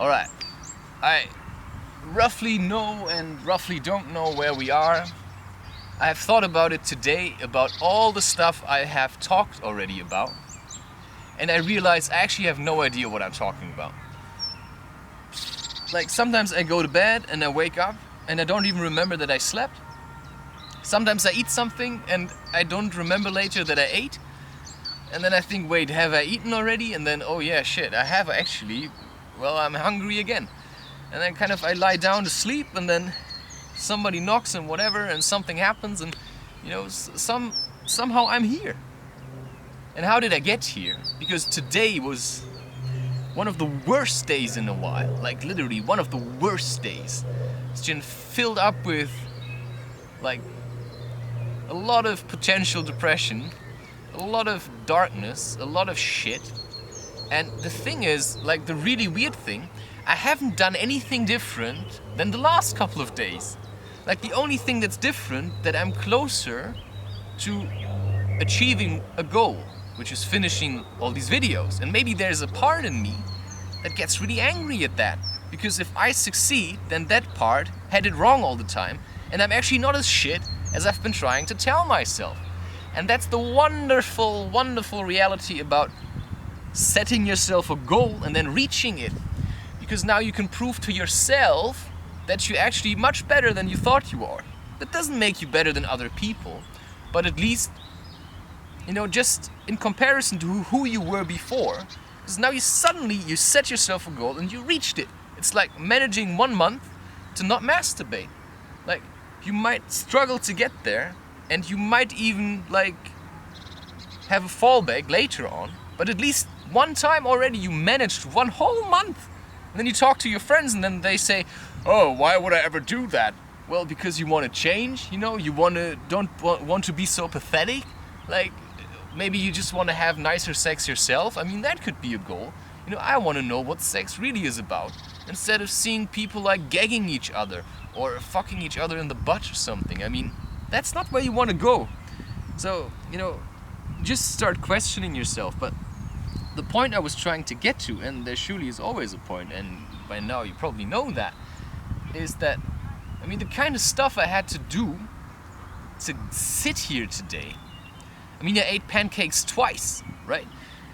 Alright, I roughly know and roughly don't know where we are. I have thought about it today, about all the stuff I have talked already about, and I realize I actually have no idea what I'm talking about. Like, sometimes I go to bed and I wake up and I don't even remember that I slept. Sometimes I eat something and I don't remember later that I ate. And then I think, wait, have I eaten already? And then, oh yeah, shit, I have actually. Well, I'm hungry again. And then I lie down to sleep, and then somebody knocks and whatever, and something happens, and somehow I'm here. And how did I get here? Because today was one of the worst days in a while. Like, literally one of the worst days. It's been filled up with like a lot of potential depression, a lot of darkness, a lot of shit. And the thing is, like, the really weird thing, I haven't done anything different than the last couple of days. Like, the only thing that's different, that I'm closer to achieving a goal, which is finishing all these videos. And maybe there's a part in me that gets really angry at that. Because if I succeed, then that part had it wrong all the time, and I'm actually not as shit as I've been trying to tell myself. And that's the wonderful, wonderful reality about setting yourself a goal and then reaching it. Because now you can prove to yourself that you're actually much better than you thought you are. That doesn't make you better than other people, but at least, just in comparison to who you were before. Because now you set yourself a goal and you reached it. It's like managing 1 month to not masturbate. Like, you might struggle to get there, and you might even have a fallback later on, but at least one time already you managed 1 whole month. And then you talk to your friends and then they say, oh, why would I ever do that? Well, because you want to change, you don't want to be so pathetic. Like, maybe you just want to have nicer sex yourself. I mean, that could be a goal. I want to know what sex really is about, instead of seeing people gagging each other or fucking each other in the butt or something. I mean, that's not where you want to go. So, just start questioning yourself. But the point I was trying to get to, and there surely is always a point, and by now you probably know that, is that, the kind of stuff I had to do to sit here today. I ate pancakes twice, right?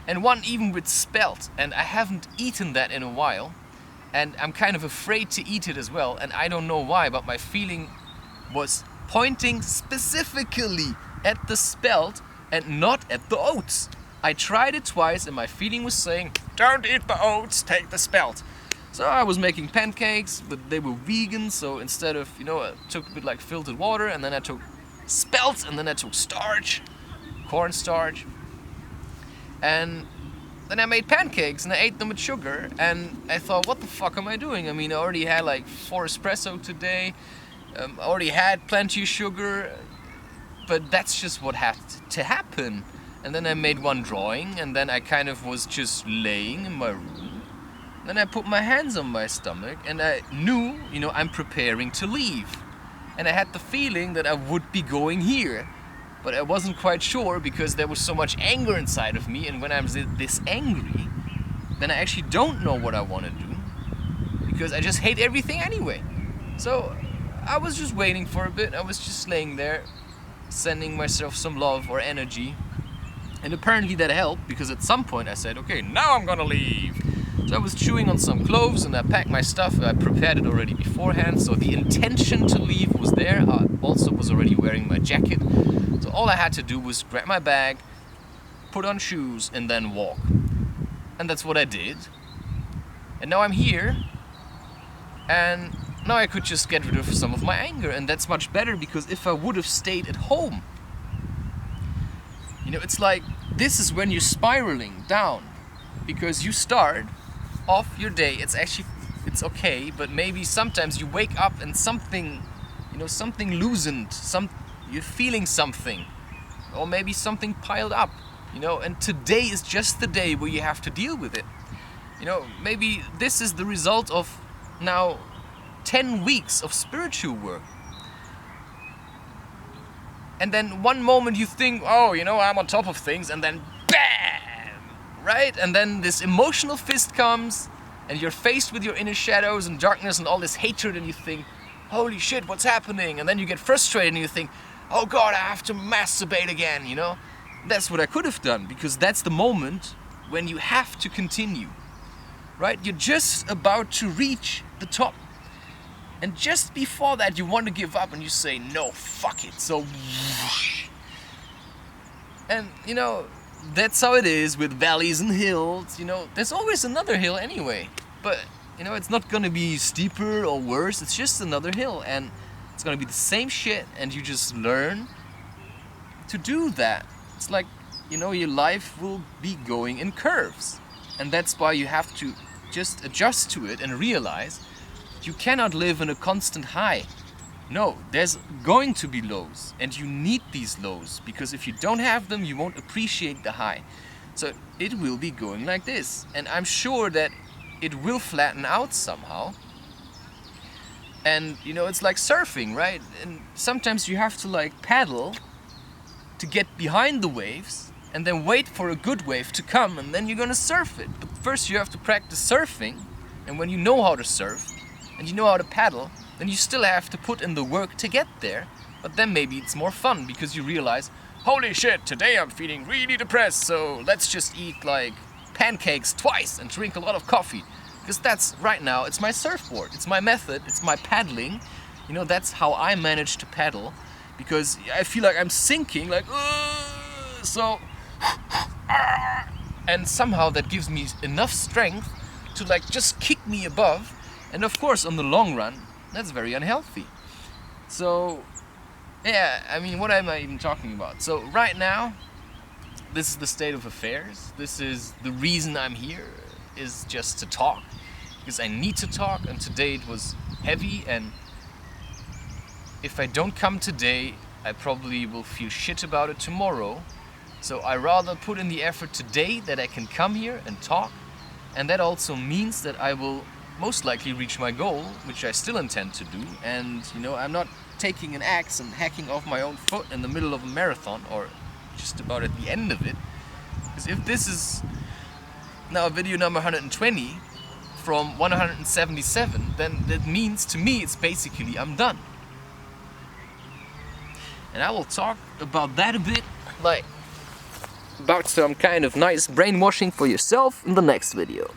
And one even with spelt, and I haven't eaten that in a while, and I'm kind of afraid to eat it as well, and I don't know why, but my feeling was pointing specifically at the spelt and not at the oats. I tried it twice and my feeling was saying, don't eat the oats, take the spelt. So I was making pancakes, but they were vegan, so instead of, I took a bit filtered water, and then I took spelt, and then I took starch, cornstarch, and then I made pancakes and I ate them with sugar, and I thought, what the fuck am I doing? I already had 4 espresso today, I already had plenty of sugar, but that's just what had to happen. And then I made one drawing, and then I kind of was just laying in my room. Then I put my hands on my stomach, and I knew, I'm preparing to leave. And I had the feeling that I would be going here. But I wasn't quite sure, because there was so much anger inside of me, and when I'm this angry, then I actually don't know what I want to do, because I just hate everything anyway. So I was just waiting for a bit. I was just laying there, sending myself some love or energy. And apparently that helped, because at some point I said, okay, now I'm gonna leave. So I was chewing on some cloves and I packed my stuff. I prepared it already beforehand, so the intention to leave was there. I also was already wearing my jacket. So all I had to do was grab my bag, put on shoes, and then walk. And that's what I did. And now I'm here, and now I could just get rid of some of my anger, and that's much better, because if I would have stayed at home, it's like, this is when you're spiraling down, because you start off your day, it's okay, but maybe sometimes you wake up and something loosened, you're feeling something, or maybe something piled up, and today is just the day where you have to deal with it. Maybe this is the result of now 10 weeks of spiritual work. And then one moment you think, oh, I'm on top of things, and then BAM! Right? And then this emotional fist comes, and you're faced with your inner shadows and darkness and all this hatred, and you think, holy shit, what's happening? And then you get frustrated and you think, oh God, I have to masturbate again, you know? That's what I could have done, because that's the moment when you have to continue, right? You're just about to reach the top. And just before that, you want to give up and you say, no, fuck it. So, and you know, that's how it is with valleys and hills. You know, there's always another hill anyway. But, you know, it's not gonna be steeper or worse. It's just another hill. And it's gonna be the same shit. And you just learn to do that. It's like, you know, your life will be going in curves. And that's why you have to just adjust to it and realize you cannot live in a constant high. No, there's going to be lows, and you need these lows, because if you don't have them, you won't appreciate the high. So it will be going like this, and I'm sure that it will flatten out somehow. And you know, it's like surfing, right? And sometimes you have to like paddle to get behind the waves, and then wait for a good wave to come, and then you're gonna surf it. But first you have to practice surfing, and when you know how to surf, and you know how to paddle, then you still have to put in the work to get there. But then maybe it's more fun, because you realize, holy shit, today I'm feeling really depressed, so let's just eat like pancakes twice and drink a lot of coffee. Because that's, right now, it's my surfboard, it's my method, it's my paddling. You know, that's how I manage to paddle, because I feel like I'm sinking, like, so, and somehow that gives me enough strength to like just kick me above. And of course, on the long run, that's very unhealthy. So, yeah, I mean, what am I even talking about? So right now, this is the state of affairs. This is the reason I'm here, is just to talk. Because I need to talk, and today it was heavy, and if I don't come today, I probably will feel shit about it tomorrow. So I rather put in the effort today that I can come here and talk, and that also means that I will most likely reach my goal, which I still intend to do. And you know, I'm not taking an axe and hacking off my own foot in the middle of a marathon, or just about at the end of it. Because if this is now video number 120 from 177, then that means to me it's basically I'm done. And I will talk about that a bit, like about some kind of nice brainwashing for yourself in the next video.